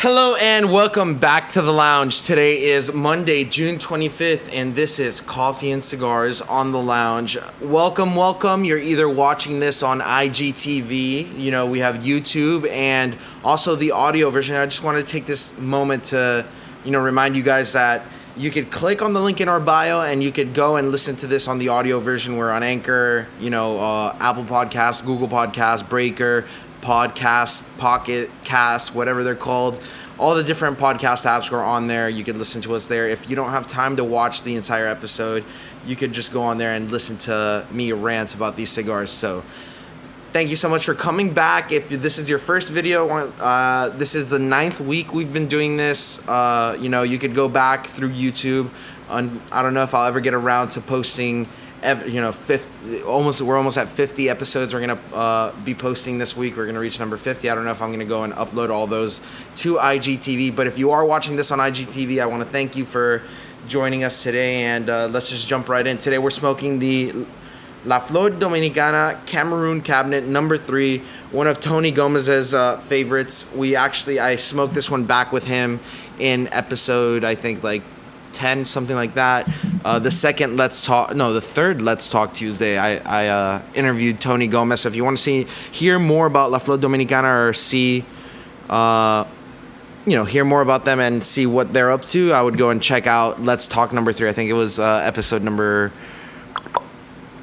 Hello and welcome back to the lounge. Today is Monday, June 25th, and this is Coffee and Cigars on the lounge. Welcome. You're either watching this on IGTV, we have YouTube, and also the audio version. I just want to take this moment to, remind you guys that you could click on the link in our bio and you could go and listen to this on the audio version. We're on Anchor, Apple Podcasts, Google Podcasts, Breaker, Podcast, Pocket Cast, whatever they're called. All the different podcast apps are on there. You could listen to us there. If you don't have time to watch the entire episode, you could just go on there and listen to me rant about these cigars. So thank you so much for coming back. If this is your first video, this is the 9th week we've been doing this. You could go back through YouTube. I don't know if I'll ever get around to posting. We're almost at 50 episodes. We're gonna be posting this week. We're gonna reach number 50. I don't know if I'm gonna go and upload all those to IGTV, but if you are watching this on IGTV, I want to thank you for joining us today. And let's just jump right in. Today we're smoking the La Flor Dominicana Cameroon Cabinet No. 3, one of Tony Gomez's favorites. I smoked this one back with him in episode, I think, like 10, something like that. The third Let's Talk Tuesday, I interviewed Tony Gomez. So if you want to hear more about La Flor Dominicana or hear more about them and see what they're up to, I would go and check out Let's Talk number 3. I think it was episode number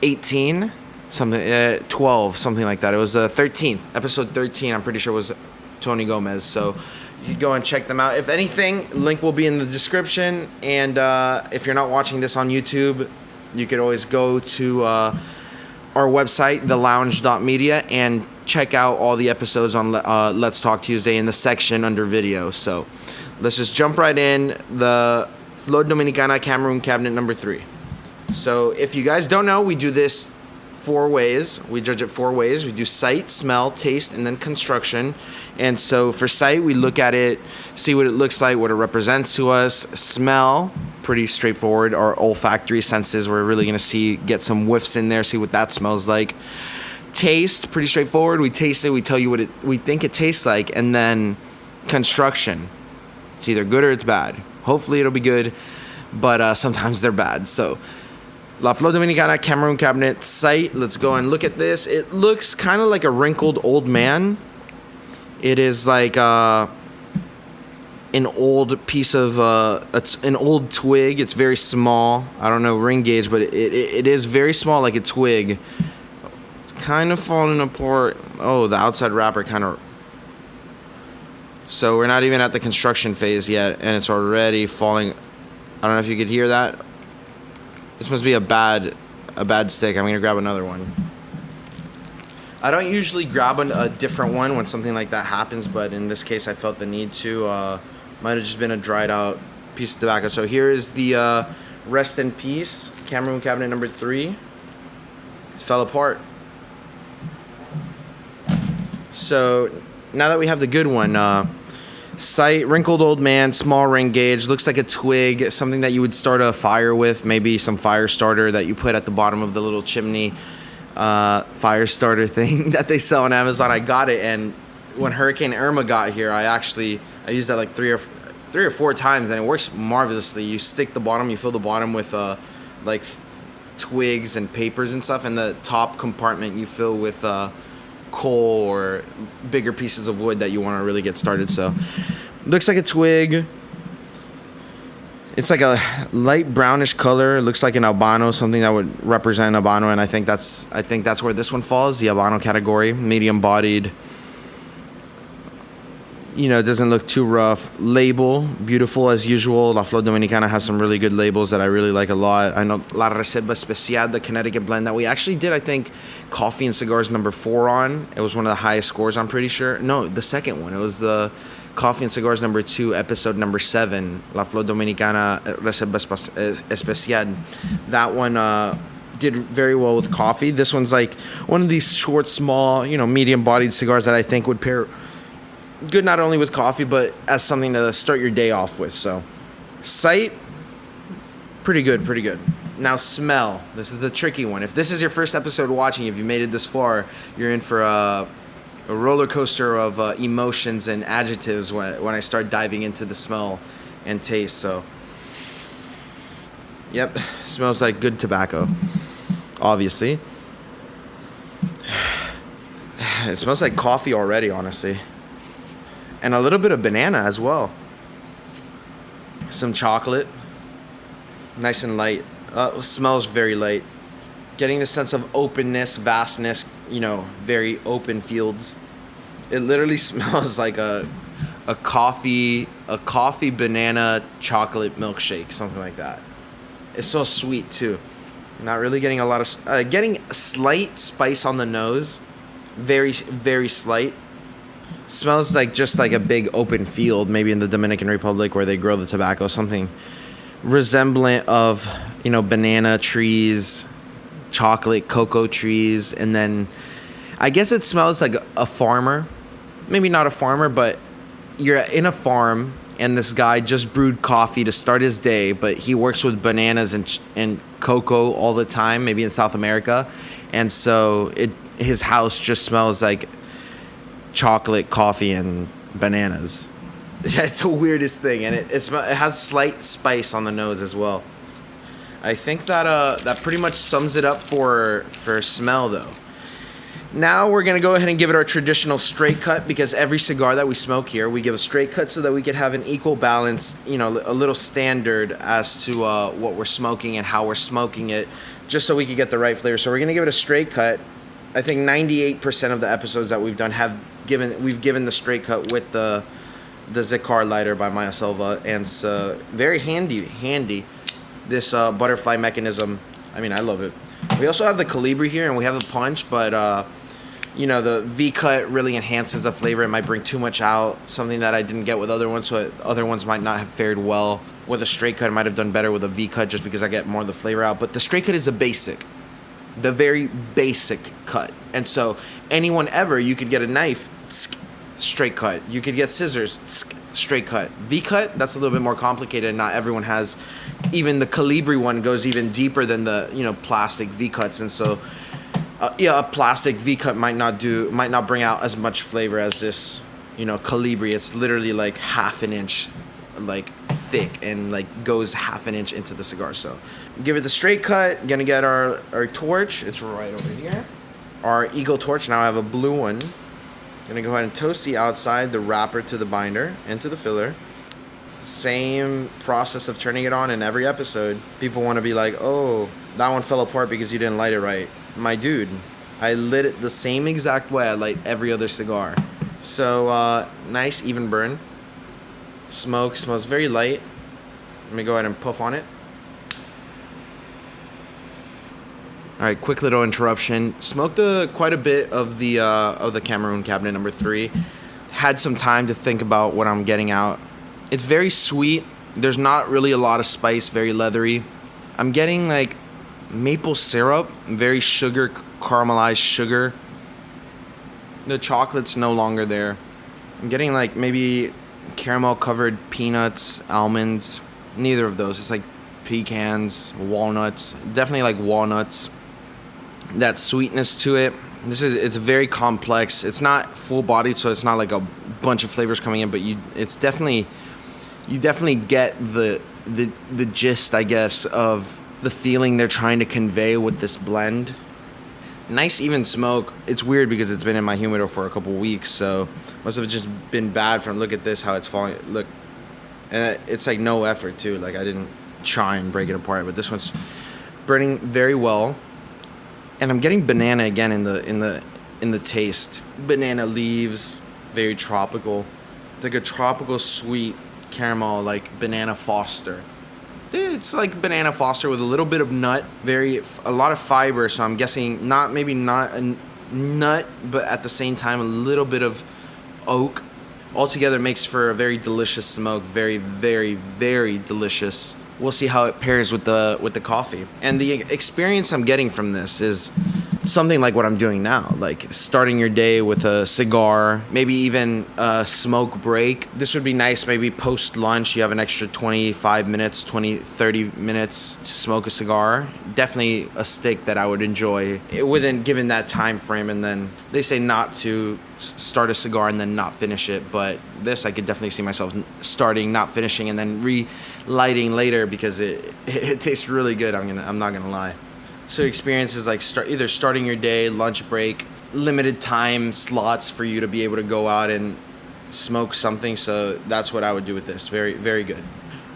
18, 12, something like that. It was 13th, episode 13. I'm pretty sure was Tony Gomez. So you can go and check them out. If anything, link will be in the description. And if you're not watching this on YouTube, you could always go to our website, thelounge.media, and check out all the episodes on Let's Talk Tuesday in the section under video. So let's just jump right in. The Flor Dominicana Cameroon Cabinet No. 3. So if you guys don't know, we do this 4 ways. We judge it 4 ways. We do sight, smell, taste, and then construction. And so for sight, we look at it, see what it looks like, what it represents to us. Smell, pretty straightforward. Our olfactory senses, we're really going to get some whiffs in there, see what that smells like. Taste, pretty straightforward. We taste it, we tell you what we think it tastes like. And then construction, it's either good or it's bad. Hopefully it'll be good, but sometimes they're bad. So La Flor Dominicana Cameroon Cabinet sight. Let's go and look at this. It looks kind of like a wrinkled old man. It is like an old piece of an old twig. It's very small. I don't know ring gauge, but it is very small, like a twig. Kind of falling apart. Oh, the outside wrapper kind of. So we're not even at the construction phase yet, and it's already falling. I don't know if you could hear that. This must be a bad stick. I'm gonna grab another one. I don't usually grab a different one when something like that happens, but in this case I felt the need to. Might have just been a dried out piece of tobacco. So here is the rest in peace Cameroon Cabinet No. 3. It fell apart. So now that we have the good one, sight, wrinkled old man, small ring gauge, looks like a twig, something that you would start a fire with, maybe some fire starter that you put at the bottom of the little chimney fire starter thing that they sell on Amazon. I got it, and when Hurricane Irma got here, I used that like three or four times, and it works marvelously. You stick the bottom, you fill the bottom with like twigs and papers and stuff, and the top compartment you fill with coal or bigger pieces of wood that you want to really get started. So looks like a twig. It's like a light brownish color. It looks like an albano, something that would represent albano, and I think that's where this one falls, the albano category. Medium bodied. It doesn't look too rough. Label, beautiful as usual. La Flor Dominicana has some really good labels that I really like a lot. I know La Reserva Especial, the Connecticut blend that we actually did, I think, Coffee and Cigars No. 4 on. It was one of the highest scores, I'm pretty sure. No, the second one. It was the Coffee and Cigars No. 2, episode number 7, La Flor Dominicana Reserva Especial. That one did very well with coffee. This one's like one of these short, small, medium-bodied cigars that I think would pair good not only with coffee, but as something to start your day off with. So, sight, pretty good. Now, smell. This is the tricky one. If this is your first episode watching, if you made it this far, you're in for a a roller coaster of emotions and adjectives when I start diving into the smell and taste. So, yep, smells like good tobacco, obviously. It smells like coffee already, honestly. And a little bit of banana as well. Some chocolate. Nice and light. Smells very light. Getting the sense of openness, vastness, very open fields. It literally smells like a coffee banana chocolate milkshake, something like that. It's so sweet too. Not really getting a lot of getting a slight spice on the nose. Very, very slight. Smells like just like a big open field, maybe in the Dominican Republic where they grow the tobacco, something resemblant of, banana trees, chocolate, cocoa trees, and then I guess it smells like a farmer. Maybe not a farmer, but you're in a farm and this guy just brewed coffee to start his day, but he works with bananas and cocoa all the time, maybe in South America. And so his house just smells like chocolate, coffee, and bananas. It's the weirdest thing, and it has slight spice on the nose as well. I think that pretty much sums it up for smell, though. Now we're gonna go ahead and give it our traditional straight cut, because every cigar that we smoke here, we give a straight cut so that we could have an equal balance, a little standard as to what we're smoking and how we're smoking it, just so we could get the right flavor. So we're gonna give it a straight cut. I think 98% of the episodes that we've done we've given the straight cut with the Zicar lighter by Maya Silva, and so very handy. This butterfly mechanism. I mean, I love it. We also have the Colibri here, and we have a punch, but the V cut really enhances the flavor. It might bring too much out, something that I didn't get with other ones, so other ones might not have fared well. With a straight cut, I might have done better with a V cut just because I get more of the flavor out. But the straight cut is the very basic cut. And so anyone ever, you could get a knife, straight cut. You could get scissors, straight cut. V cut, that's a little bit more complicated. Not everyone has. Even the Colibri one goes even deeper than the plastic V cuts, and so a plastic V cut might not bring out as much flavor as this Colibri. It's literally like half an inch like thick and like goes half an inch into the cigar. So give it the straight cut. Gonna get our torch. It's right over here. Our Eagle torch. Now I have a blue one. Gonna go ahead and toast the outside, the wrapper to the binder, into the filler. Same process of turning it on in every episode. People want to be like, oh, that one fell apart because you didn't light it right. My dude, I lit it the same exact way I light every other cigar. So nice even burn. Smells very light. Let me go ahead and puff on it. All right, quick little interruption. Smoked quite a bit of the Cameroon Cabinet No. 3. Had some time to think about what I'm getting out. It's very sweet. There's not really a lot of spice, very leathery. I'm getting like maple syrup, very caramelized sugar. The chocolate's no longer there. I'm getting like maybe caramel covered peanuts, almonds, neither of those. It's like pecans, walnuts, definitely like walnuts. That sweetness to it. It's very complex. It's not full bodied, so it's not like a bunch of flavors coming in, but you definitely get the gist, I guess, of the feeling they're trying to convey with this blend. Nice even smoke. It's weird because it's been in my humidor for a couple weeks, so must have just been bad from, look at this, how it's falling. Look, and it's like no effort too. Like I didn't try and break it apart, but this one's burning very well. And I'm getting banana again in the taste. Banana leaves, very tropical. It's like a tropical sweet caramel, like banana Foster. It's like banana Foster with a little bit of nut, a lot of fiber. So I'm guessing not a nut, but at the same time a little bit of oak. Altogether makes for a very delicious smoke. Very, very, very delicious. We'll see how it pairs with the coffee. And the experience I'm getting from this is something like what I'm doing now, like starting your day with a cigar, maybe even a smoke break. This would be nice, maybe post lunch, you have an extra 25 minutes, 30 minutes to smoke a cigar. definitely a stick that I would enjoy within given that time frame. And then they say not to start a cigar and then not finish it, but this I could definitely see myself starting, not finishing, and then relighting later because it tastes really good. I'm not gonna lie. So experience is like either starting your day, lunch break, limited time slots for you to be able to go out and smoke something. So that's what I would do with this. Very, very good.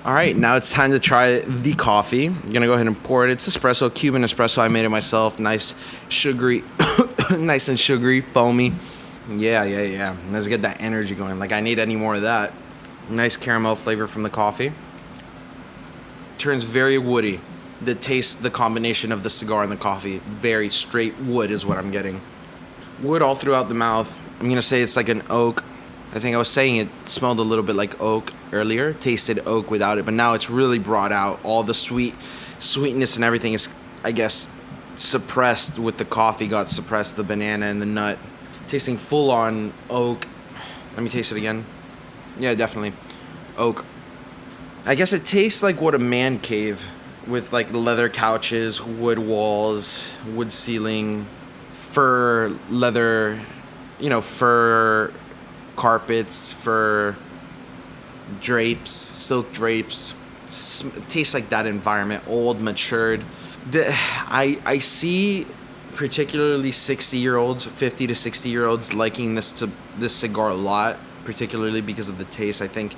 All right, now it's time to try the coffee. I'm gonna go ahead and pour it. It's espresso, Cuban espresso. I made it myself. Nice, sugary, nice and sugary, foamy. Yeah. Let's get that energy going. Like I need any more of that. Nice caramel flavor from the coffee. Turns very woody. The combination of the cigar and the coffee, very straight wood is what I'm getting. Wood all throughout the mouth. I'm gonna say it's like an oak. I think I was saying it smelled a little bit like oak earlier. Tasted oak without it, but now it's really brought out. All the sweetness and everything is, I guess, suppressed with the coffee. Got suppressed, the banana and the nut. Tasting full on oak. Let me taste it again. Yeah, definitely oak. I guess it tastes like what a man cave with like leather couches, wood walls, wood ceiling, fur, leather, fur carpets, fur drapes, silk drapes. Tastes like that environment, old, matured. I see particularly 60-year-olds, 50 to 60-year-olds liking this cigar a lot, particularly because of the taste. I think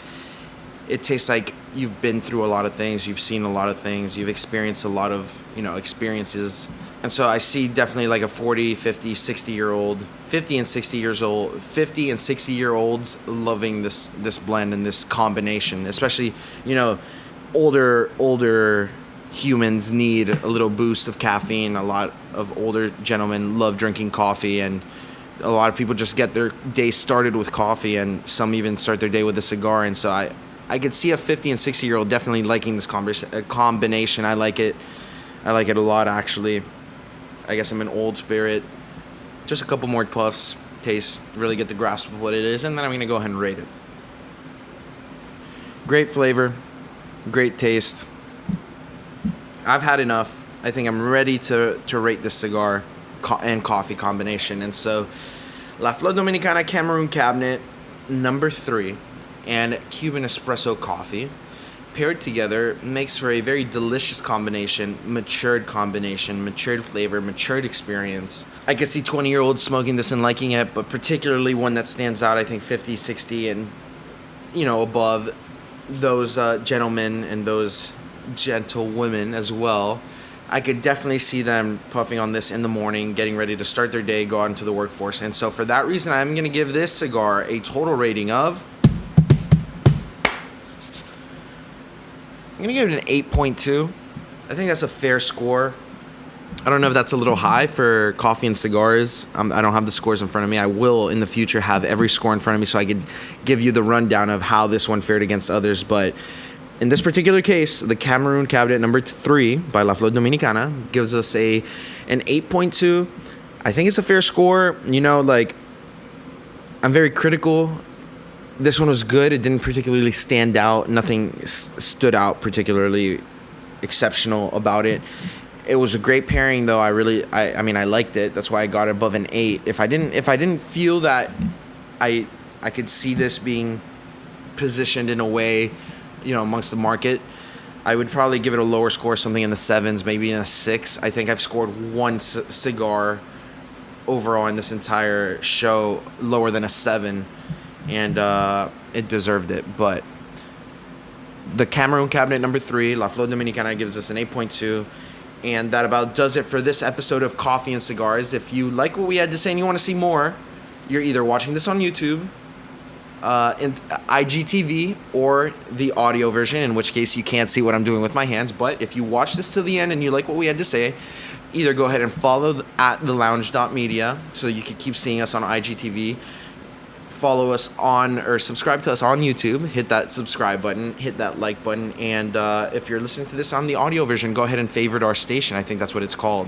it tastes like you've been through a lot of things, you've seen a lot of things, you've experienced a lot of, experiences. And so I see definitely like a 40, 50, 60-year-old, 50 and 60-year-olds loving this blend and this combination, especially, older humans need a little boost of caffeine. A lot of older gentlemen love drinking coffee, and a lot of people just get their day started with coffee, and some even start their day with a cigar. And so I could see a 50 and 60-year-old definitely liking this combination. I like it a lot, actually. I guess I'm an old spirit. Just a couple more puffs, taste, really get the grasp of what it is, and then I'm going to go ahead and rate it. Great flavor, great taste. I've had enough. I think I'm ready to rate this cigar and coffee combination. And so, La Flor Dominicana Cameroon Cabinet No. 3 and Cuban Espresso coffee paired together makes for a very delicious combination, matured flavor, matured experience. I could see 20-year-olds smoking this and liking it, but particularly one that stands out, I think 50, 60, and above, those gentlemen and those gentlewomen as well. I could definitely see them puffing on this in the morning, getting ready to start their day, go out into the workforce. And so for that reason, I'm going to give this cigar a total rating of... I'm going to give it an 8.2. I think that's a fair score. I don't know if that's a little high for coffee and cigars. I don't have the scores in front of me. I will in the future have every score in front of me so I could give you the rundown of how this one fared against others. But in this particular case, the Cameroon Cabinet No. 3 by La Flor Dominicana gives us an 8.2. I think it's a fair score. I'm very critical. This one was good. It didn't particularly stand out. Nothing stood out particularly exceptional about it. It was a great pairing, though. I liked it. That's why I got it above an 8. If I didn't feel that I could see this being positioned in a way, amongst the market, I would probably give it a lower score, something in the 7s, maybe in a 6. I think I've scored one cigar overall in this entire show lower than a 7. And it deserved it. But the Cameroon Cabinet No. 3, La Flor Dominicana, gives us an 8.2. And that about does it for this episode of Coffee and Cigars. If you like what we had to say and you want to see more, you're either watching this on YouTube, in IGTV, or the audio version, in which case you can't see what I'm doing with my hands. But if you watch this to the end and you like what we had to say, either go ahead and follow at thelounge.media so you can keep seeing us on IGTV. Follow us or subscribe to us on YouTube. Hit that subscribe button, hit that like button, and if you're listening to this on the audio version, go ahead and favorite our station. I think that's what it's called.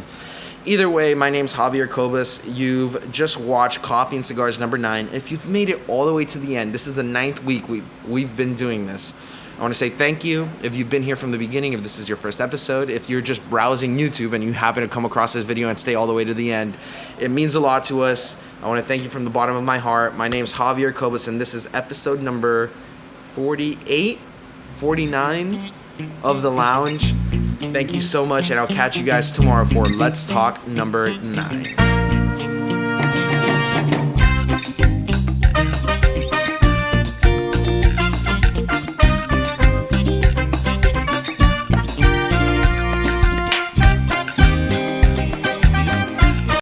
Either way, my name's Javier Cobas. You've just watched Coffee and Cigars No. 9. If you've made it all the way to the end, this is the 9th week we've been doing this. I want to say thank you if you've been here from the beginning, if this is your first episode, if you're just browsing YouTube and you happen to come across this video and stay all the way to the end. It means a lot to us. I want to thank you from the bottom of my heart. My name's Javier Cobas, and this is episode number 48, 49 of The Lounge. Thank you so much, and I'll catch you guys tomorrow for Let's Talk number 9.